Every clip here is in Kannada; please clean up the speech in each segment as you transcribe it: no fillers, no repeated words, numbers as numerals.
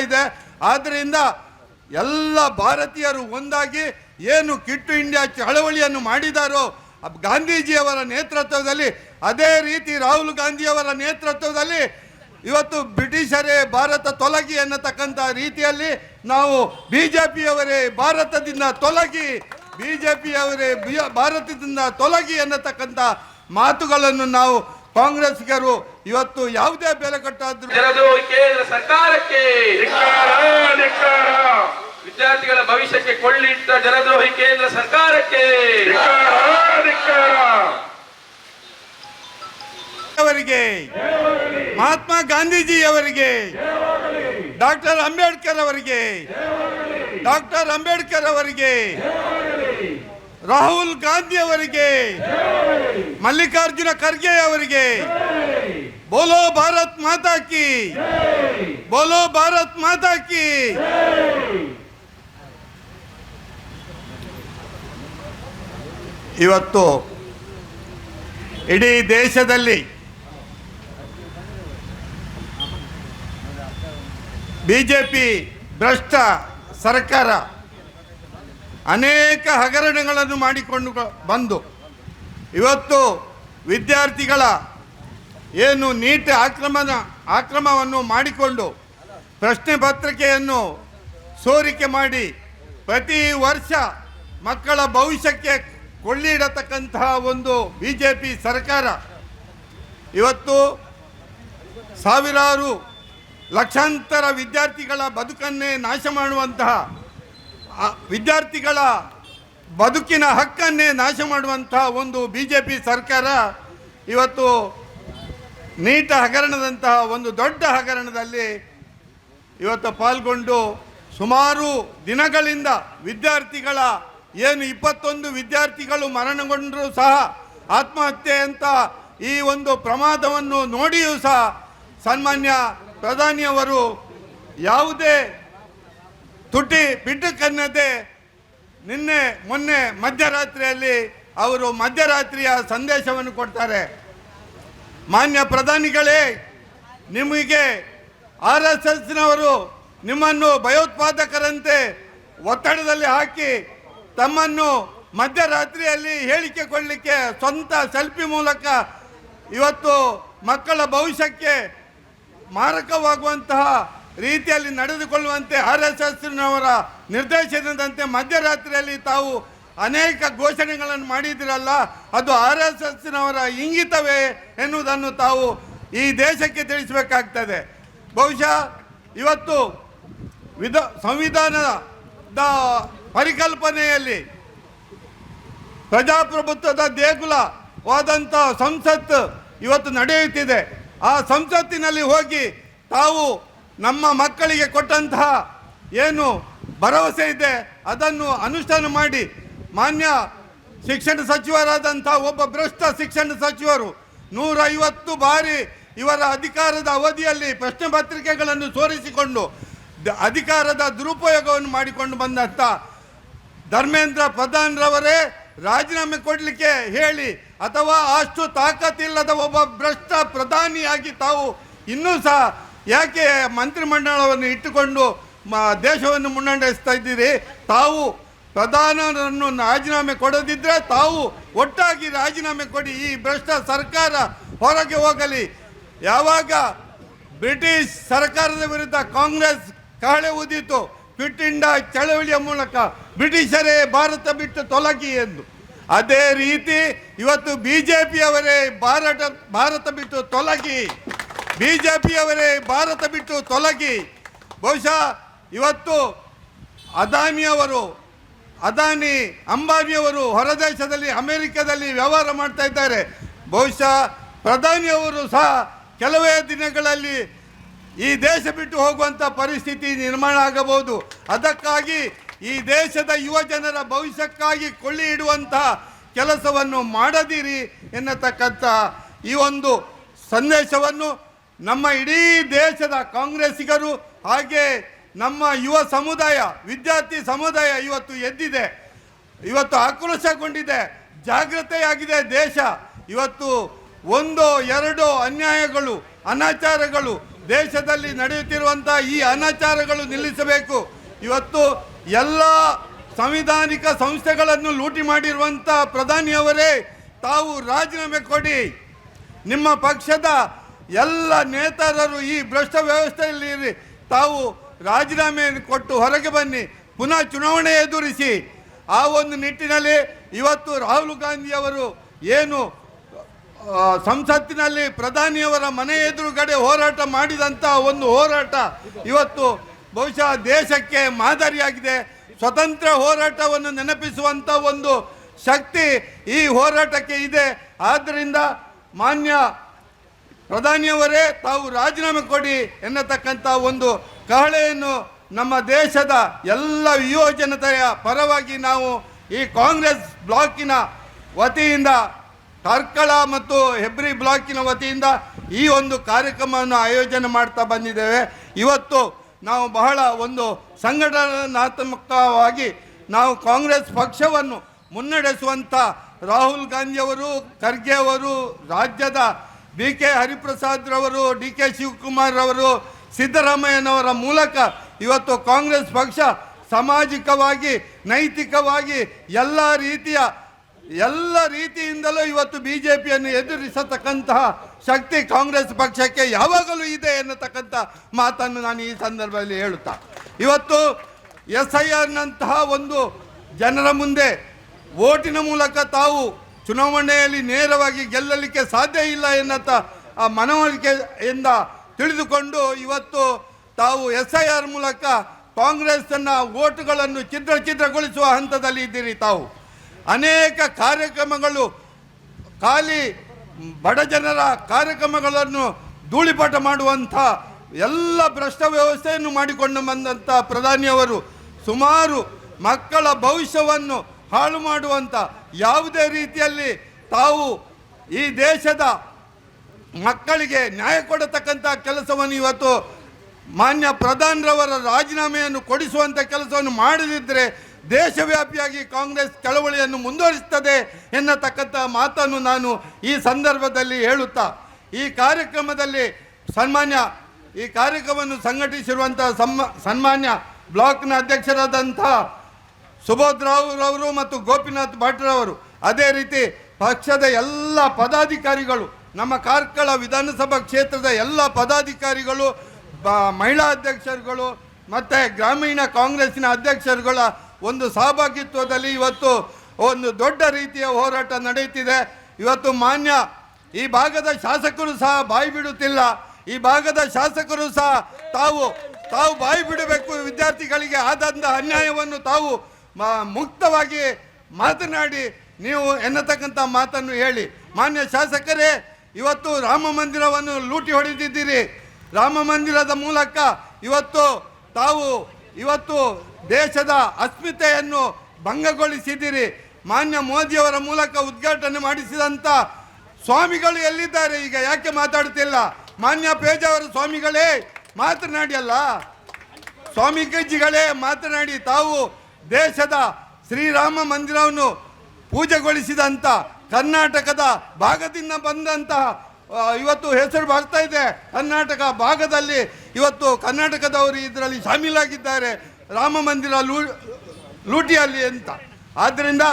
ಇದೆ. ಆದ್ದರಿಂದ ಎಲ್ಲ ಭಾರತೀಯರು ಒಂದಾಗಿ ಏನು ಕ್ವಿಟ್ ಇಂಡಿಯಾ ಚಳವಳಿಯನ್ನು ಮಾಡಿದಾರೋ ಗಾಂಧೀಜಿಯವರ ನೇತೃತ್ವದಲ್ಲಿ, ಅದೇ ರೀತಿ ರಾಹುಲ್ ಗಾಂಧಿಯವರ ನೇತೃತ್ವದಲ್ಲಿ ಇವತ್ತು ಬ್ರಿಟಿಷರೇ ಭಾರತ ತೊಲಗಿ ಎನ್ನತಕ್ಕಂಥ ರೀತಿಯಲ್ಲಿ ನಾವು BJPಯವರೇ ಭಾರತದಿಂದ ತೊಲಗಿ, BJPಯವರೇ ಭಾರತದಿಂದ ತೊಲಗಿ ಎನ್ನತಕ್ಕಂಥ ಮಾತುಗಳನ್ನು ನಾವು ಕಾಂಗ್ರೆಸ್ಗರು ಇವತ್ತು ಯಾವುದೇ ಬೆಲೆ ಕಟ್ಟಾದ್ರೂ ಕೇಂದ್ರ ಸರ್ಕಾರಕ್ಕೆ, ವಿದ್ಯಾರ್ಥಿಗಳ ಭವಿಷ್ಯಕ್ಕೆ ಕೊಳ್ಳಿಟ್ಟ ಜನದ್ರೋಹಿ ಕೇಂದ್ರ ಸರ್ಕಾರಕ್ಕೆ ಅವರಿಗೆ, ಮಹಾತ್ಮ ಗಾಂಧೀಜಿಯವರಿಗೆ, ಡಾಕ್ಟರ್ ಅಂಬೇಡ್ಕರ್ ಅವರಿಗೆ, ಡಾಕ್ಟರ್ ಅಂಬೇಡ್ಕರ್ ಅವರಿಗೆ, ರಾಹುಲ್ ಗಾಂಧಿ ಅವರಿಗೆ, ಮಲ್ಲಿಕಾರ್ಜುನ ಖರ್ಗೆ ಅವರಿಗೆ, ಬೋಲೋ ಭಾರತ್ ಮಾತಾ ಕಿ, ಬೋಲೋ ಭಾರತ್ ಮಾತಾ ಕಿ. ಇವತ್ತು ಇಡೀ ದೇಶದಲ್ಲಿ ಬಿಜೆಪಿ ಭ್ರಷ್ಟ ಸರ್ಕಾರ ಅನೇಕ ಹಗರಣಗಳನ್ನು ಮಾಡಿಕೊಂಡು ಬಂದು ಇವತ್ತು ವಿದ್ಯಾರ್ಥಿಗಳ ಏನು ನೀಟ್ ಆಕ್ರಮವನ್ನು ಮಾಡಿಕೊಂಡು ಪ್ರಶ್ನೆ ಪತ್ರಿಕೆಯನ್ನು ಸೋರಿಕೆ ಮಾಡಿ ಪ್ರತಿ ವರ್ಷ ಮಕ್ಕಳ ಭವಿಷ್ಯಕ್ಕೆ ಕೊಳ್ಳಿಡತಕ್ಕಂತಹ ಒಂದು BJP ಸರ್ಕಾರ ಇವತ್ತು ಸಾವಿರಾರು ಲಕ್ಷಾಂತರ ವಿದ್ಯಾರ್ಥಿಗಳ ಬದುಕನ್ನೇ ನಾಶ ಮಾಡುವಂತಹ, ವಿದ್ಯಾರ್ಥಿಗಳ ಬದುಕಿನ ಹಕ್ಕನ್ನೇ ನಾಶ ಮಾಡುವಂತಹ ಒಂದು BJP ಸರ್ಕಾರ ಇವತ್ತು ನೀಟ್ ಹಗರಣದಂತಹ ಒಂದು ದೊಡ್ಡ ಹಗರಣದಲ್ಲಿ ಇವತ್ತು ಪಾಲ್ಗೊಂಡು ಸುಮಾರು ದಿನಗಳಿಂದ ವಿದ್ಯಾರ್ಥಿಗಳ ಏನು 21 ವಿದ್ಯಾರ್ಥಿಗಳು ಮರಣಗೊಂಡರೂ ಸಹ ಆತ್ಮಹತ್ಯೆ ಅಂತ ಈ ಒಂದು ಪ್ರಮಾದವನ್ನು ನೋಡಿಯೂ ಸಹ ಸನ್ಮಾನ್ಯ ಪ್ರಧಾನಿಯವರು ಯಾವುದೇ ತುಟಿ ಬಿಟ್ಟಕ್ಕನ್ನದೆ ಮೊನ್ನೆ ಮಧ್ಯರಾತ್ರಿಯಲ್ಲಿ ಅವರು ಮಧ್ಯರಾತ್ರಿಯ ಸಂದೇಶವನ್ನು ಕೊಡ್ತಾರೆ. ಮಾನ್ಯ ಪ್ರಧಾನಿಗಳೇ, ನಿಮಗೆ RSSನವರು ನಿಮ್ಮನ್ನು ಭಯೋತ್ಪಾದಕರಂತೆ ಒತ್ತಡದಲ್ಲಿ ಹಾಕಿ ತಮ್ಮನ್ನು ಮಧ್ಯರಾತ್ರಿಯಲ್ಲಿ ಹೇಳಿಕೆ ಕೊಡಲಿಕ್ಕೆ ಸ್ವಂತ ಸೆಲ್ಫಿ ಮೂಲಕ ಇವತ್ತು ಮಕ್ಕಳ ಭವಿಷ್ಯಕ್ಕೆ ಮಾರಕವಾಗುವಂತಹ ರೀತಿಯಲ್ಲಿ ನಡೆದುಕೊಳ್ಳುವಂತೆ RSSನವರ ನಿರ್ದೇಶನದಂತೆ ಮಧ್ಯರಾತ್ರಿಯಲ್ಲಿ ತಾವು ಅನೇಕ ಘೋಷಣೆಗಳನ್ನು ಮಾಡಿದಿರಲ್ಲ, ಅದು RSSನವರ ಇಂಗಿತವೇ ಎನ್ನುವುದನ್ನು ತಾವು ಈ ದೇಶಕ್ಕೆ ತಿಳಿಸಬೇಕಾಗ್ತದೆ. ಬಹುಶಃ ಇವತ್ತು ಸಂವಿಧಾನದ ಪರಿಕಲ್ಪನೆಯಲ್ಲಿ ಪ್ರಜಾಪ್ರಭುತ್ವದ ದೇಗುಲವಾದಂಥ ಸಂಸತ್ ಇವತ್ತು ನಡೆಯುತ್ತಿದೆ. ಆ ಸಂಸತ್ತಿನಲ್ಲಿ ಹೋಗಿ ತಾವು ನಮ್ಮ ಮಕ್ಕಳಿಗೆ ಕೊಟ್ಟಂತಹ ಏನು ಭರವಸೆ ಇದೆ ಅದನ್ನು ಅನುಷ್ಠಾನ ಮಾಡಿ, ಮಾನ್ಯ ಶಿಕ್ಷಣ ಸಚಿವರಾದಂಥ ಒಬ್ಬ ಭ್ರಷ್ಟ ಶಿಕ್ಷಣ ಸಚಿವರು 150 ಬಾರಿ ಇವರ ಅಧಿಕಾರದ ಅವಧಿಯಲ್ಲಿ ಪ್ರಶ್ನೆ ಪತ್ರಿಕೆಗಳನ್ನು ಸೋರಿಸಿಕೊಂಡು ಅಧಿಕಾರದ ದುರುಪಯೋಗವನ್ನು ಮಾಡಿಕೊಂಡು ಬಂದಂಥ ಧರ್ಮೇಂದ್ರ ಪ್ರಧಾನ್ರವರೇ ರಾಜೀನಾಮೆ ಕೊಡಲಿಕ್ಕೆ ಹೇಳಿ ಅಥವಾ ಅಷ್ಟು ತಾಕತ್ತಿಲ್ಲದ ಒಬ್ಬ ಭ್ರಷ್ಟ ಪ್ರಧಾನಿಯಾಗಿ ತಾವು ಇನ್ನೂ ಸಹ ಯಾಕೆ ಮಂತ್ರಿಮಂಡಲವನ್ನು ಇಟ್ಟುಕೊಂಡು ದೇಶವನ್ನು ಮುನ್ನಡೆಸ್ತಾ ಇದ್ದೀರಿ? ತಾವು ಪ್ರಧಾನರನ್ನು ರಾಜೀನಾಮೆ ಕೊಡದಿದ್ದರೆ ತಾವು ಒಟ್ಟಾಗಿ ರಾಜೀನಾಮೆ ಕೊಡಿ, ಈ ಭ್ರಷ್ಟ ಸರ್ಕಾರ ಹೊರಗೆ ಹೋಗಲಿ. ಯಾವಾಗ ಬ್ರಿಟಿಷ್ ಸರ್ಕಾರದ ವಿರುದ್ಧ ಕಾಂಗ್ರೆಸ್ ಕಹಳೆ ಊದಿತು, ಕ್ವಿಟ್ ಇಂಡಿಯಾ ಚಳವಳಿಯ ಮೂಲಕ ಬ್ರಿಟಿಷರೇ ಭಾರತ ಬಿಟ್ಟು ತೊಲಗಿ ಎಂದು, ಅದೇ ರೀತಿ ಇವತ್ತು BJPಯವರೇ ಭಾರತ ಬಿಟ್ಟು ತೊಲಗಿ, BJPಯವರೇ ಭಾರತ ಬಿಟ್ಟು ತೊಲಗಿ. ಬಹುಶಃ ಇವತ್ತು ಅದಾನಿ ಅಂಬಾನಿಯವರು ಹೊರದೇಶದಲ್ಲಿ ಅಮೆರಿಕದಲ್ಲಿ ವ್ಯವಹಾರ ಮಾಡ್ತಾ ಇದ್ದಾರೆ. ಬಹುಶಃ ಪ್ರಧಾನಿಯವರು ಸಹ ಕೆಲವೇ ದಿನಗಳಲ್ಲಿ ಈ ದೇಶ ಬಿಟ್ಟು ಹೋಗುವಂಥ ಪರಿಸ್ಥಿತಿ ನಿರ್ಮಾಣ ಆಗಬಹುದು. ಅದಕ್ಕಾಗಿ ಈ ದೇಶದ ಯುವ ಜನರ ಭವಿಷ್ಯಕ್ಕಾಗಿ ಕೊಳ್ಳಿ ಇಡುವಂತಹ ಕೆಲಸವನ್ನು ಮಾಡದಿರಿ ಎನ್ನತಕ್ಕಂಥ ಈ ಒಂದು ಸಂದೇಶವನ್ನು ನಮ್ಮ ಇಡೀ ದೇಶದ ಕಾಂಗ್ರೆಸ್ಸಿಗರು ಹಾಗೆ ನಮ್ಮ ಯುವ ಸಮುದಾಯ, ವಿದ್ಯಾರ್ಥಿ ಸಮುದಾಯ ಇವತ್ತು ಎದ್ದಿದೆ, ಇವತ್ತು ಆಕ್ರೋಶಗೊಂಡಿದೆ, ಜಾಗೃತೆಯಾಗಿದೆ ದೇಶ. ಇವತ್ತು 1-2 ಅನ್ಯಾಯಗಳು, ಅನಾಚಾರಗಳು ದೇಶದಲ್ಲಿ ನಡೆಯುತ್ತಿರುವಂಥ ಈ ಅನಾಚಾರಗಳು ನಿಲ್ಲಿಸಬೇಕು. ಇವತ್ತು ಎಲ್ಲ ಸಂವಿಧಾನಿಕ ಸಂಸ್ಥೆಗಳನ್ನು ಲೂಟಿ ಮಾಡಿರುವಂಥ ಪ್ರಧಾನಿಯವರೇ ತಾವು ರಾಜೀನಾಮೆ ಕೊಡಿ. ನಿಮ್ಮ ಪಕ್ಷದ ಎಲ್ಲ ನೇತಾರರು ಈ ಭ್ರಷ್ಟ ವ್ಯವಸ್ಥೆಯಲ್ಲಿ ತಾವು ರಾಜೀನಾಮೆಯನ್ನು ಕೊಟ್ಟು ಹೊರಗೆ ಬನ್ನಿ, ಪುನಃ ಚುನಾವಣೆ ಎದುರಿಸಿ. ಆ ಒಂದು ನಿಟ್ಟಿನಲ್ಲಿ ಇವತ್ತು ರಾಹುಲ್ ಗಾಂಧಿಯವರು ಏನು ಸಂಸತ್ತಿನಲ್ಲಿ ಪ್ರಧಾನಿಯವರ ಮನೆ ಎದುರುಗಡೆ ಹೋರಾಟ ಮಾಡಿದಂಥ ಒಂದು ಹೋರಾಟ ಇವತ್ತು ಬಹುಶಃ ದೇಶಕ್ಕೆ ಮಾದರಿಯಾಗಿದೆ. ಸ್ವತಂತ್ರ ಹೋರಾಟವನ್ನು ನೆನಪಿಸುವಂಥ ಒಂದು ಶಕ್ತಿ ಈ ಹೋರಾಟಕ್ಕೆ ಇದೆ. ಆದ್ದರಿಂದ ಮಾನ್ಯ ಪ್ರಧಾನಿಯವರೇ ತಾವು ರಾಜೀನಾಮೆ ಕೊಡಿ ಎನ್ನತಕ್ಕಂಥ ಒಂದು ಕಹಳೆಯನ್ನು ನಮ್ಮ ದೇಶದ ಎಲ್ಲ ಯುವ ಜನತೆಯ ಪರವಾಗಿ ನಾವು ಈ ಕಾಂಗ್ರೆಸ್ ಬ್ಲಾಕಿನ ವತಿಯಿಂದ, ಕಾರ್ಕಳ ಮತ್ತು ಹೆಬ್ರಿ ಬ್ಲಾಕಿನ ವತಿಯಿಂದ ಈ ಒಂದು ಕಾರ್ಯಕ್ರಮವನ್ನು ಆಯೋಜನೆ ಮಾಡ್ತಾ ಬಂದಿದ್ದೇವೆ. ಇವತ್ತು ನಾವು ಬಹಳ ಒಂದು ಸಂಘಟನಾತ್ಮಕವಾಗಿ ನಾವು ಕಾಂಗ್ರೆಸ್ ಪಕ್ಷವನ್ನು ಮುನ್ನಡೆಸುವಂಥ ರಾಹುಲ್ ಗಾಂಧಿಯವರು, ಖರ್ಗೆ ಅವರು, ರಾಜ್ಯದ BK ಹರಿಪ್ರಸಾದ್ರವರು, DK ಶಿವಕುಮಾರ್ ಅವರು, ಸಿದ್ದರಾಮಯ್ಯನವರ ಮೂಲಕ ಇವತ್ತು ಕಾಂಗ್ರೆಸ್ ಪಕ್ಷ ಸಾಮಾಜಿಕವಾಗಿ, ನೈತಿಕವಾಗಿ ಎಲ್ಲ ರೀತಿಯಿಂದಲೂ ಇವತ್ತು BJPಯನ್ನು ಎದುರಿಸತಕ್ಕಂತಹ ಶಕ್ತಿ ಕಾಂಗ್ರೆಸ್ ಪಕ್ಷಕ್ಕೆ ಯಾವಾಗಲೂ ಇದೆ ಎನ್ನತಕ್ಕಂಥ ಮಾತನ್ನು ನಾನು ಈ ಸಂದರ್ಭದಲ್ಲಿ ಹೇಳುತ್ತಾ, ಇವತ್ತು SIRನಂತಹ ಒಂದು ಜನರ ಮುಂದೆ ವೋಟಿನ ಮೂಲಕ ತಾವು ಚುನಾವಣೆಯಲ್ಲಿ ನೇರವಾಗಿ ಗೆಲ್ಲಲಿಕ್ಕೆ ಸಾಧ್ಯ ಇಲ್ಲ ಎನ್ನತ ಆ ಮನವರಿಕೆಯಿಂದ ತಿಳಿದುಕೊಂಡು ಇವತ್ತು ತಾವು SIR ಮೂಲಕ ಕಾಂಗ್ರೆಸ್ಸನ್ನು ವೋಟುಗಳನ್ನು ಛಿದ್ರಗೊಳಿಸುವ ಹಂತದಲ್ಲಿ ಇದ್ದೀರಿ. ತಾವು ಅನೇಕ ಕಾರ್ಯಕ್ರಮಗಳು, ಖಾಲಿ ಬಡ ಜನರ ಕಾರ್ಯಕ್ರಮಗಳನ್ನು ಧೂಳಿಪಟ ಮಾಡುವಂಥ ಎಲ್ಲ ಭ್ರಷ್ಟ ವ್ಯವಸ್ಥೆಯನ್ನು ಮಾಡಿಕೊಂಡು ಬಂದಂಥ ಪ್ರಧಾನಿಯವರು ಸುಮಾರು ಮಕ್ಕಳ ಭವಿಷ್ಯವನ್ನು ಹಾಳು ಮಾಡುವಂಥ ಯಾವುದೇ ರೀತಿಯಲ್ಲಿ ತಾವು ಈ ದೇಶದ ಮಕ್ಕಳಿಗೆ ನ್ಯಾಯ ಕೊಡತಕ್ಕಂಥ ಕೆಲಸವನ್ನು ಇವತ್ತು ಮಾನ್ಯ ಪ್ರಧಾನರವರ ರಾಜೀನಾಮೆಯನ್ನು ಕೊಡಿಸುವಂಥ ಕೆಲಸವನ್ನು ಮಾಡದಿದ್ದರೆ ದೇಶವ್ಯಾಪಿಯಾಗಿ ಕಾಂಗ್ರೆಸ್ ಚಳವಳಿಯನ್ನು ಮುಂದುವರಿಸುತ್ತದೆ ಎನ್ನತಕ್ಕಂಥ ಮಾತನ್ನು ನಾನು ಈ ಸಂದರ್ಭದಲ್ಲಿ ಹೇಳುತ್ತಾ, ಈ ಕಾರ್ಯಕ್ರಮದಲ್ಲಿ ಈ ಕಾರ್ಯಕ್ರಮವನ್ನು ಸಂಘಟಿಸಿರುವಂಥ ಸನ್ಮಾನ್ಯ ಬ್ಲಾಕ್ನ ಅಧ್ಯಕ್ಷರಾದಂಥ ಸುಬೋಧ್ ರಾವ್ರವರು ಮತ್ತು ಗೋಪಿನಾಥ್ ಭಟ್ರವರು, ಅದೇ ರೀತಿ ಪಕ್ಷದ ಎಲ್ಲ ಪದಾಧಿಕಾರಿಗಳು, ನಮ್ಮ ಕಾರ್ಕಳ ವಿಧಾನಸಭಾ ಕ್ಷೇತ್ರದ ಎಲ್ಲ ಪದಾಧಿಕಾರಿಗಳು, ಮಹಿಳಾ ಅಧ್ಯಕ್ಷರುಗಳು ಮತ್ತು ಗ್ರಾಮೀಣ ಕಾಂಗ್ರೆಸ್ಸಿನ ಅಧ್ಯಕ್ಷರುಗಳ ಒಂದು ಸಹಭಾಗಿತ್ವದಲ್ಲಿ ಇವತ್ತು ಒಂದು ದೊಡ್ಡ ರೀತಿಯ ಹೋರಾಟ ನಡೆಯುತ್ತಿದೆ. ಇವತ್ತು ಮಾನ್ಯ ಈ ಭಾಗದ ಶಾಸಕರು ಸಹ ಬಾಯಿ ಬಿಡುತ್ತಿಲ್ಲ. ಈ ಭಾಗದ ಶಾಸಕರು ಸಹ ತಾವು ಬಾಯಿ ಬಿಡಬೇಕು. ವಿದ್ಯಾರ್ಥಿಗಳಿಗೆ ಆದಂಥ ಅನ್ಯಾಯವನ್ನು ತಾವು ಮುಕ್ತವಾಗಿ ಮಾತನಾಡಿ ನೀವು ಎನ್ನತಕ್ಕಂಥ ಮಾತನ್ನು ಹೇಳಿ. ಮಾನ್ಯ ಶಾಸಕರೇ, ಇವತ್ತು ರಾಮ ಮಂದಿರವನ್ನು ಲೂಟಿ ಹೊಡೆದಿದ್ದೀರಿ. ರಾಮ ಮಂದಿರದ ಮೂಲಕ ಇವತ್ತು ದೇಶದ ಅಸ್ಮಿತೆಯನ್ನು ಭಂಗಗೊಳಿಸಿದ್ದೀರಿ. ಮಾನ್ಯ ಮೋದಿಯವರ ಮೂಲಕ ಉದ್ಘಾಟನೆ ಮಾಡಿಸಿದಂಥ ಸ್ವಾಮಿಗಳು ಎಲ್ಲಿದ್ದಾರೆ? ಈಗ ಯಾಕೆ ಮಾತಾಡ್ತಿಲ್ಲ? ಮಾನ್ಯ ಪೇಜಾವರ ಸ್ವಾಮಿಗಳೇ ಮಾತನಾಡಿ ಅಲ್ಲ, ಸ್ವಾಮೀಜಿಗಳೇ ಮಾತನಾಡಿ. ತಾವು ದೇಶದ ಶ್ರೀರಾಮ ಮಂದಿರವನ್ನು ಪೂಜೆಗೊಳಿಸಿದಂಥ ಕರ್ನಾಟಕದ ಭಾಗದಿಂದ ಬಂದಂತಹ ಇವತ್ತು ಹೆಸರು ಬರ್ತಾ ಇದೆ. ಕರ್ನಾಟಕ ಭಾಗದಲ್ಲಿ ಇವತ್ತು ಕರ್ನಾಟಕದವರು ಇದರಲ್ಲಿ ಶಾಮೀಲಾಗಿದ್ದಾರೆ ರಾಮ ಮಂದಿರ ಲೂಟಿಯಲ್ಲಿ ಅಂತ. ಆದ್ದರಿಂದ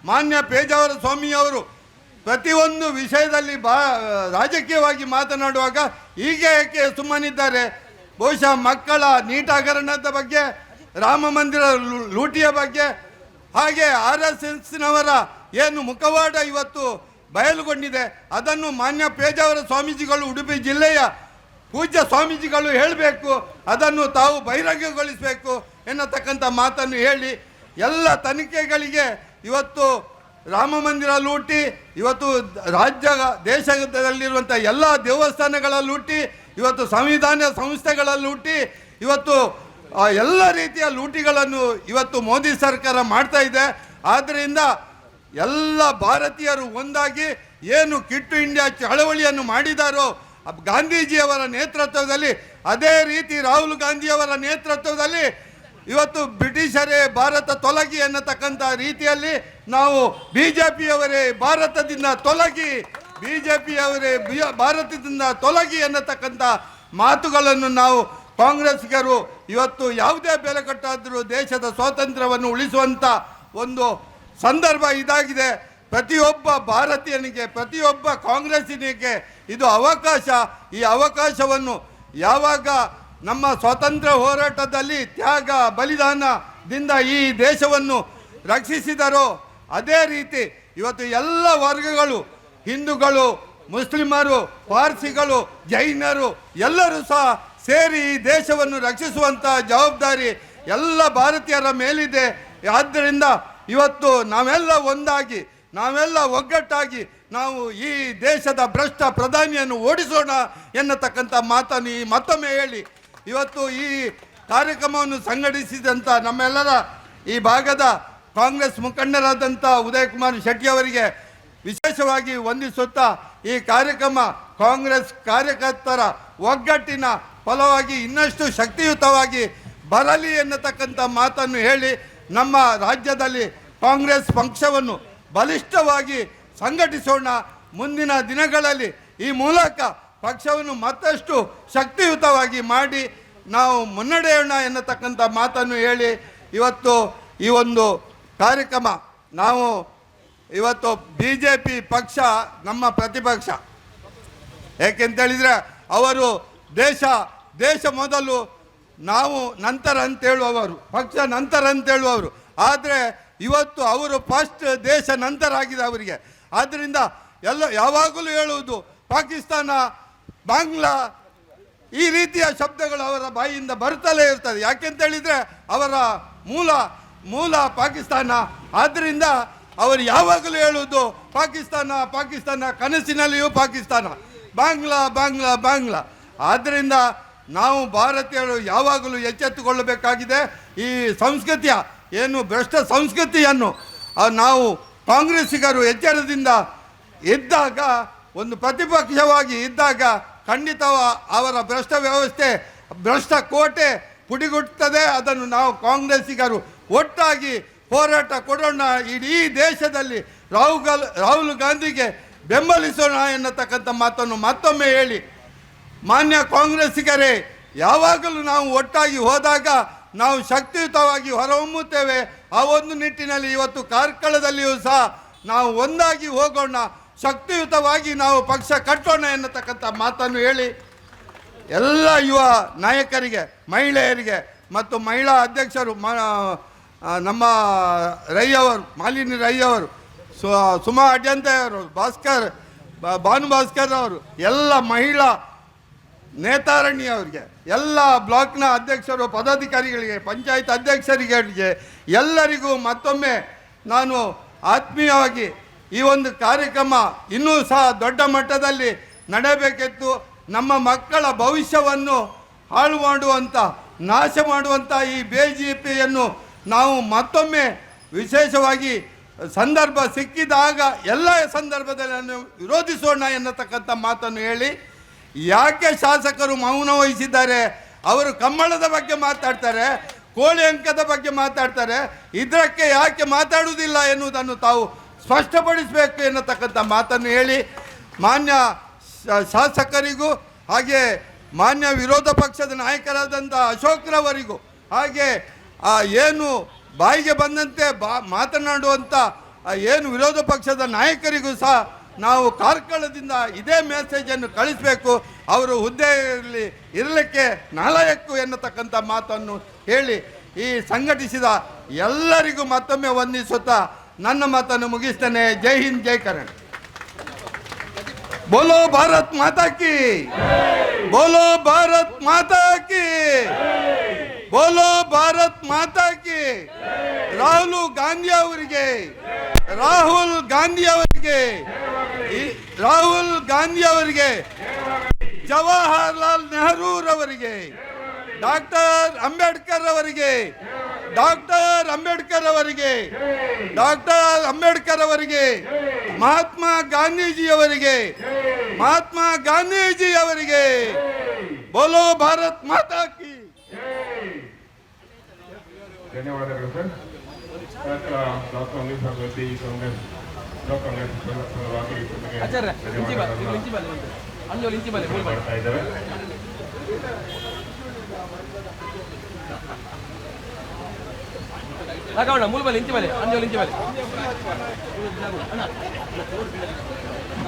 ಮಾನ್ಯ ಪೇಜಾವರ ಸ್ವಾಮಿಯವರು ಪ್ರತಿಯೊಂದು ವಿಷಯದಲ್ಲಿ ರಾಜಕೀಯವಾಗಿ ಮಾತನಾಡುವಾಗ ಹೀಗೆ ಏಕೆ ಸುಮ್ಮನಿದ್ದಾರೆ? ಬಹುಶಃ ಮಕ್ಕಳ ನೀಟ್ ಹಗರಣದ ಬಗ್ಗೆ, ರಾಮ ಮಂದಿರ ಲೂಟಿಯ ಬಗ್ಗೆ, ಹಾಗೆ RSSನವರ ಏನು ಮುಖವಾಡ ಇವತ್ತು ಬಯಲುಗೊಂಡಿದೆ, ಅದನ್ನು ಮಾನ್ಯ ಪೇಜಾವರ ಸ್ವಾಮೀಜಿಗಳು, ಉಡುಪಿ ಜಿಲ್ಲೆಯ ಪೂಜ್ಯ ಸ್ವಾಮೀಜಿಗಳು ಹೇಳಬೇಕು, ಅದನ್ನು ತಾವು ಬಹಿರಂಗಗೊಳಿಸಬೇಕು ಎನ್ನತಕ್ಕಂಥ ಮಾತನ್ನು ಹೇಳಿ, ಎಲ್ಲ ತನಿಖೆಗಳಿಗೆ ಇವತ್ತು ರಾಮ ಮಂದಿರ ಲೂಟಿ, ಇವತ್ತು ದೇಶದಲ್ಲಿರುವಂಥ ಎಲ್ಲ ದೇವಸ್ಥಾನಗಳ ಲೂಟಿ, ಇವತ್ತು ಸಂವಿಧಾನ ಸಂಸ್ಥೆಗಳ ಲೂಟಿ, ಇವತ್ತು ಎಲ್ಲ ರೀತಿಯ ಲೂಟಿಗಳನ್ನು ಇವತ್ತು ಮೋದಿ ಸರ್ಕಾರ ಮಾಡ್ತಾ ಇದೆ. ಆದ್ದರಿಂದ ಎಲ್ಲ ಭಾರತೀಯರು ಒಂದಾಗಿ ಏನು ಕ್ವಿಟ್ ಇಂಡಿಯಾ ಚಳವಳಿಯನ್ನು ಮಾಡಿದಾರೋ ಗಾಂಧೀಜಿಯವರ ನೇತೃತ್ವದಲ್ಲಿ, ಅದೇ ರೀತಿ ರಾಹುಲ್ ಗಾಂಧಿಯವರ ನೇತೃತ್ವದಲ್ಲಿ ಇವತ್ತು ಬ್ರಿಟಿಷರೇ ಭಾರತ ತೊಲಗಿ ಎನ್ನತಕ್ಕಂಥ ರೀತಿಯಲ್ಲಿ ನಾವು BJPಯವರೇ ಭಾರತದಿಂದ ತೊಲಗಿ, BJPಯವರೇ ಭಾರತದಿಂದ ತೊಲಗಿ ಎನ್ನತಕ್ಕಂಥ ಮಾತುಗಳನ್ನು ನಾವು ಕಾಂಗ್ರೆಸ್ಗರು ಇವತ್ತು ಯಾವುದೇ ಬೆಲೆ ಕಟ್ಟಾದರೂ ದೇಶದ ಸ್ವಾತಂತ್ರ್ಯವನ್ನು ಉಳಿಸುವಂಥ ಒಂದು ಸಂದರ್ಭ ಇದಾಗಿದೆ. ಪ್ರತಿಯೊಬ್ಬ ಭಾರತೀಯನಿಗೆ, ಪ್ರತಿಯೊಬ್ಬ ಕಾಂಗ್ರೆಸ್ಸಿನಿಗೆ ಇದು ಅವಕಾಶ. ಈ ಅವಕಾಶವನ್ನು ಯಾವಾಗ ನಮ್ಮ ಸ್ವಾತಂತ್ರ್ಯ ಹೋರಾಟದಲ್ಲಿ ತ್ಯಾಗ ಬಲಿದಾನದಿಂದ ಈ ದೇಶವನ್ನು ರಕ್ಷಿಸಿದರೋ ಅದೇ ರೀತಿ ಇವತ್ತು ಎಲ್ಲ ವರ್ಗಗಳು, ಹಿಂದೂಗಳು, ಮುಸ್ಲಿಮರು, ಪಾರ್ಸಿಗಳು, ಜೈನರು ಎಲ್ಲರೂ ಸಹ ಸೇರಿ ಈ ದೇಶವನ್ನು ರಕ್ಷಿಸುವಂಥ ಜವಾಬ್ದಾರಿ ಎಲ್ಲ ಭಾರತೀಯರ ಮೇಲಿದೆ. ಆದ್ದರಿಂದ ಇವತ್ತು ನಾವೆಲ್ಲ ಒಂದಾಗಿ, ನಾವೆಲ್ಲ ಒಗ್ಗಟ್ಟಾಗಿ ನಾವು ಈ ದೇಶದ ಭ್ರಷ್ಟ ಪ್ರಧಾನಿಯನ್ನು ಓಡಿಸೋಣ ಎನ್ನತಕ್ಕಂಥ ಮಾತನ್ನು ಮತ್ತೊಮ್ಮೆ ಹೇಳಿ, ಇವತ್ತು ಈ ಕಾರ್ಯಕ್ರಮವನ್ನು ಸಂಘಟಿಸಿದಂಥ ನಮ್ಮೆಲ್ಲರ ಈ ಭಾಗದ ಕಾಂಗ್ರೆಸ್ ಮುಖಂಡರಾದಂಥ ಉದಯ್ ಕುಮಾರ್ ಶೆಟ್ಟಿ ಅವರಿಗೆ ವಿಶೇಷವಾಗಿ ವಂದಿಸುತ್ತಾ, ಈ ಕಾರ್ಯಕ್ರಮ ಕಾಂಗ್ರೆಸ್ ಕಾರ್ಯಕರ್ತರ ಒಗ್ಗಟ್ಟಿನ ಫಲವಾಗಿ ಇನ್ನಷ್ಟು ಶಕ್ತಿಯುತವಾಗಿ ಬರಲಿ ಎನ್ನತಕ್ಕಂಥ ಮಾತನ್ನು ಹೇಳಿ, ನಮ್ಮ ರಾಜ್ಯದಲ್ಲಿ ಕಾಂಗ್ರೆಸ್ ಪಕ್ಷವನ್ನು ಬಲಿಷ್ಠವಾಗಿ ಸಂಘಟಿಸೋಣ. ಮುಂದಿನ ದಿನಗಳಲ್ಲಿ ಈ ಮೂಲಕ ಪಕ್ಷವನ್ನು ಮತ್ತಷ್ಟು ಶಕ್ತಿಯುತವಾಗಿ ಮಾಡಿ ನಾವು ಮುನ್ನಡೆಯೋಣ ಎನ್ನತಕ್ಕಂಥ ಮಾತನ್ನು ಹೇಳಿ, ಇವತ್ತು ಈ ಒಂದು ಕಾರ್ಯಕ್ರಮ ನಾವು ಇವತ್ತು BJP ಪಕ್ಷ ನಮ್ಮ ಪ್ರತಿಪಕ್ಷ. ಏಕೆಂತೇಳಿದರೆ ಅವರು ದೇಶ ಮೊದಲು, ನಾವು ನಂತರ ಅಂತ ಹೇಳುವವರು, ಪಕ್ಷ ನಂತರ ಅಂತ ಹೇಳುವವರು. ಆದರೆ ಇವತ್ತು ಅವರು ಫಸ್ಟ್, ದೇಶ ನಂತರ ಆಗಿದೆ ಅವರಿಗೆ. ಆದ್ದರಿಂದ ಯಾವಾಗಲೂ ಹೇಳುವುದು ಪಾಕಿಸ್ತಾನ, ಬಾಂಗ್ಲಾ ಈ ರೀತಿಯ ಶಬ್ದಗಳು ಅವರ ಬಾಯಿಯಿಂದ ಬರುತ್ತಲೇ ಇರ್ತದೆ. ಯಾಕೆಂತೇಳಿದರೆ ಅವರ ಮೂಲ ಪಾಕಿಸ್ತಾನ. ಆದ್ದರಿಂದ ಅವರು ಯಾವಾಗಲೂ ಹೇಳುವುದು ಪಾಕಿಸ್ತಾನ, ಕನಸಿನಲ್ಲಿಯೂ ಪಾಕಿಸ್ತಾನ, ಬಾಂಗ್ಲಾ. ಆದ್ದರಿಂದ ನಾವು ಭಾರತೀಯರು ಯಾವಾಗಲೂ ಎಚ್ಚೆತ್ತುಕೊಳ್ಳಬೇಕಾಗಿದೆ. ಈ ಸಂಸ್ಕೃತಿಯ ಏನು ಭ್ರಷ್ಟ ಸಂಸ್ಕೃತಿಯನ್ನು ನಾವು ಕಾಂಗ್ರೆಸ್ಸಿಗರು ಎಚ್ಚರದಿಂದ ಇದ್ದಾಗ, ಒಂದು ಪ್ರತಿಪಕ್ಷವಾಗಿ ಇದ್ದಾಗ ಖಂಡಿತ ಅವರ ಭ್ರಷ್ಟ ವ್ಯವಸ್ಥೆ, ಭ್ರಷ್ಟ ಕೋಟೆ ಪುಡಿಗುಟ್ಟುತ್ತದೆ. ಅದನ್ನು ನಾವು ಕಾಂಗ್ರೆಸ್ಸಿಗರು ಒಟ್ಟಾಗಿ ಹೋರಾಟ ಕೊಡೋಣ. ಇಡೀ ದೇಶದಲ್ಲಿ ರಾಹುಲ್ ಗಾಂಧಿಗೆ ಬೆಂಬಲಿಸೋಣ ಎನ್ನತಕ್ಕಂಥ ಮಾತನ್ನು ಮತ್ತೊಮ್ಮೆ ಹೇಳಿ, ಮಾನ್ಯ ಕಾಂಗ್ರೆಸ್ಸಿಗರೇ, ಯಾವಾಗಲೂ ನಾವು ಒಟ್ಟಾಗಿ ಹೋದಾಗ ನಾವು ಶಕ್ತಿಯುತವಾಗಿ ಹೊರಹೊಮ್ಮುತ್ತೇವೆ. ಆ ಒಂದು ನಿಟ್ಟಿನಲ್ಲಿ ಇವತ್ತು ಕಾರ್ಕಳದಲ್ಲಿಯೂ ಸಹ ನಾವು ಒಂದಾಗಿ ಹೋಗೋಣ, ಶಕ್ತಿಯುತವಾಗಿ ನಾವು ಪಕ್ಷ ಕಟ್ಟೋಣ ಎನ್ನತಕ್ಕಂಥ ಮಾತನ್ನು ಹೇಳಿ, ಎಲ್ಲ ಯುವ ನಾಯಕರಿಗೆ, ಮಹಿಳೆಯರಿಗೆ ಮತ್ತು ಮಹಿಳಾ ಅಧ್ಯಕ್ಷರು ನಮ್ಮ ಮಾಲಿನಿ ರೈ ಅವರು, ಸುಮಾ ಅಡ್ಯಂತೆ ಅವರು, ಭಾನು ಭಾಸ್ಕರ್ ಅವರು, ಎಲ್ಲ ಮಹಿಳಾ ನೇತಾರಣ್ಯ ಅವರಿಗೆ, ಎಲ್ಲ ಬ್ಲಾಕ್ನ ಅಧ್ಯಕ್ಷರು, ಪದಾಧಿಕಾರಿಗಳಿಗೆ, ಪಂಚಾಯತ್ ಅಧ್ಯಕ್ಷರಿಗೆ ಎಲ್ಲರಿಗೂ ಮತ್ತೊಮ್ಮೆ ನಾನು ಆತ್ಮೀಯವಾಗಿ ಈ ಒಂದು ಕಾರ್ಯಕ್ರಮ ಇನ್ನೂ ಸಹ ದೊಡ್ಡ ಮಟ್ಟದಲ್ಲಿ ನಡೆಯಬೇಕಿತ್ತು. ನಮ್ಮ ಮಕ್ಕಳ ಭವಿಷ್ಯವನ್ನು ಹಾಳು ಮಾಡುವಂಥ, ನಾಶ ಮಾಡುವಂಥ ಈ BJPಯನ್ನು ನಾವು ಮತ್ತೊಮ್ಮೆ ವಿಶೇಷವಾಗಿ ಸಂದರ್ಭ ಸಿಕ್ಕಿದಾಗ ಎಲ್ಲ ಸಂದರ್ಭದಲ್ಲಿ ವಿರೋಧಿಸೋಣ ಎನ್ನತಕ್ಕಂಥ ಮಾತನ್ನು ಹೇಳಿ, ಯಾಕೆ ಶಾಸಕರು ಮೌನ ವಹಿಸಿದ್ದಾರೆ? ಅವರು ಕಂಬಳದ ಬಗ್ಗೆ ಮಾತಾಡ್ತಾರೆ, ಕೋಳಿ ಅಂಕದ ಬಗ್ಗೆ ಮಾತಾಡ್ತಾರೆ, ಇದಕ್ಕೆ ಯಾಕೆ ಮಾತಾಡುವುದಿಲ್ಲ ಎನ್ನುವುದನ್ನು ತಾವು ಸ್ಪಷ್ಟಪಡಿಸಬೇಕು ಎನ್ನತಕ್ಕಂಥ ಮಾತನ್ನು ಹೇಳಿ, ಮಾನ್ಯ ಶಾಸಕರಿಗೂ ಹಾಗೆ ಮಾನ್ಯ ವಿರೋಧ ಪಕ್ಷದ ನಾಯಕರಾದಂಥ ಅಶೋಕ್ರವರಿಗೂ ಹಾಗೆ ಏನು ಬಾಯಿಗೆ ಬಂದಂತೆ ಮಾತನಾಡುವಂಥ ಏನು ವಿರೋಧ ಪಕ್ಷದ ನಾಯಕರಿಗೂ ಸಹ ನಾವು ಕಾರ್ಕಳದಿಂದ ಇದೇ ಮೆಸೇಜನ್ನು ಕಳಿಸಬೇಕು. ಅವರು ಹುದ್ದೆಯಲ್ಲಿ ಇರಲಿಕ್ಕೆ ನಾಲಾಯಕ್ಕು ಎನ್ನತಕ್ಕಂಥ ಮಾತನ್ನು ಹೇಳಿ, ಈ ಸಂಘಟಿಸಿದ ಎಲ್ಲರಿಗೂ ಮತ್ತೊಮ್ಮೆ ವಂದಿಸುತ್ತಾ ನನ್ನ ಮಾತನ್ನು ಮುಗಿಸ್ತೇನೆ. ಜೈ ಹಿಂದ್, ಜೈ ಕರ್ನಾಟಕ. ಬೋಲೋ ಭಾರತ್ ಮಾತಾ ಕಿ, ಬೋಲೋ ಭಾರತ್ ಮಾತಾ ಕಿ, ಬೋಲೋ ಭಾರತ್ ಮಾತಾ ಕಿ. ರಾಹುಲ್ ಗಾಂಧಿ ಅವರಿಗೆ, ರಾಹುಲ್ ಗಾಂಧಿ ಅವರಿಗೆ, ಜವಾಹರ್ಲಾಲ್ ನೆಹರು ರವರಿಗೆ, ಡಾಕ್ಟರ್ ಅಂಬೇಡ್ಕರ್ ಅವರಿಗೆ, ಮಹಾತ್ಮ ಗಾಂಧೀಜಿ ಅವರಿಗೆ, ಬೋಲೋ ಭಾರತ್ ಮಾತಾ ಕಿ. ಧನ್ಯವಾದಗಳು ಸರ್. ಬ್ಲಾಕ್ ಕಾಂಗ್ರೆಸ್ ಅಭ್ಯರ್ಥಿ ಕಾಂಗ್ರೆಸ್ ಬ್ಲಾಕ್ ಕಾಂಗ್ರೆಸ್ ಪರವಾಗಿ ಮಾಡ್ತಾ ಇದ್ದೇವೆ.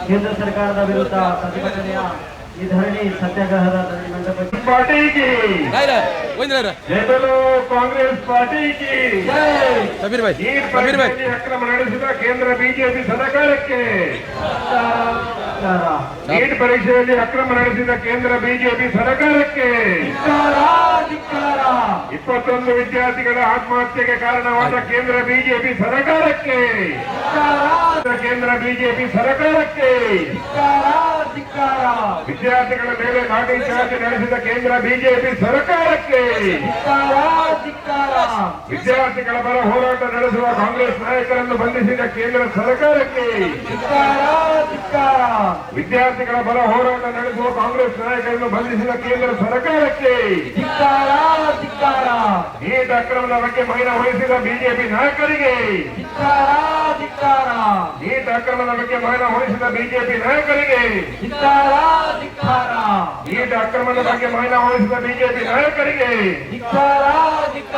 ಕೇಂದ್ರ ಸರ್ಕಾರದ ವಿರುದ್ಧ ಪ್ರತಿಭಟನೆಯ ಈ ಧರಣಿ ಸತ್ಯಾಗ್ರಹದ ಧರಣಿ ಮಂಡಪಕ್ಕೆ पार्टी की जय बोलो कांग्रेस पार्टी की ನೀಟ್ ಪರೀಕ್ಷೆಯಲ್ಲಿ ಅಕ್ರಮ ನಡೆಸಿದ ಕೇಂದ್ರ ಬಿಜೆಪಿ ಸರ್ಕಾರಕ್ಕೆ ನೀಟ್ ಪರೀಕ್ಷೆಯಲ್ಲಿ ಅಕ್ರಮ ನಡೆಸಿದ ಕೇಂದ್ರ ಬಿಜೆಪಿ ಸರ್ಕಾರಕ್ಕೆ 21 ವಿದ್ಯಾರ್ಥಿಗಳ ಆತ್ಮಹತ್ಯೆಗೆ ಕಾರಣವಾದ ಕೇಂದ್ರ ಬಿಜೆಪಿ ಸರ್ಕಾರಕ್ಕೆ ಕೇಂದ್ರ ಬಿಜೆಪಿ ಸರ್ಕಾರಕ್ಕೆ ವಿದ್ಯಾರ್ಥಿಗಳ ಮೇಲೆ ಲಾಠಿ ಚಾರ್ಜ್ ನಡೆಸಿದ ಕೇಂದ್ರ ಬಿಜೆಪಿ ಸರ್ಕಾರಕ್ಕೆ ವಿದ್ಯಾರ್ಥಿಗಳ ಪರ ಹೋರಾಟ ನಡೆಸುವ ಕಾಂಗ್ರೆಸ್ ನಾಯಕರನ್ನು ಬಂಧಿಸಿದ ಕೇಂದ್ರ ಸರ್ಕಾರಕ್ಕೆ ವಿದ್ಯಾರ್ಥಿಗಳ ಪರ ಹೋರಾಟ ನಡೆಸುವ ಕಾಂಗ್ರೆಸ್ ನಾಯಕರನ್ನು ಬಂಧಿಸಿದ ಕೇಂದ್ರ ಸರ್ಕಾರಕ್ಕೆ ನೀಟ್ ಅಕ್ರಮದ ಬಗ್ಗೆ ಮೌನ ವಹಿಸಿದ ಬಿಜೆಪಿ ನಾಯಕರಿಗೆ ನೀಟ್ ಅಕ್ರಮದ ಬಗ್ಗೆ ಮೌನ ವಹಿಸಿದ ಬಿಜೆಪಿ ನಾಯಕರಿಗೆ ನೀಟ್ ಅಕ್ರಮದ ಬಗ್ಗೆ ಮೌನ ವಹಿಸಿದ ಬಿಜೆಪಿ ನಾಯಕರಿಗೆ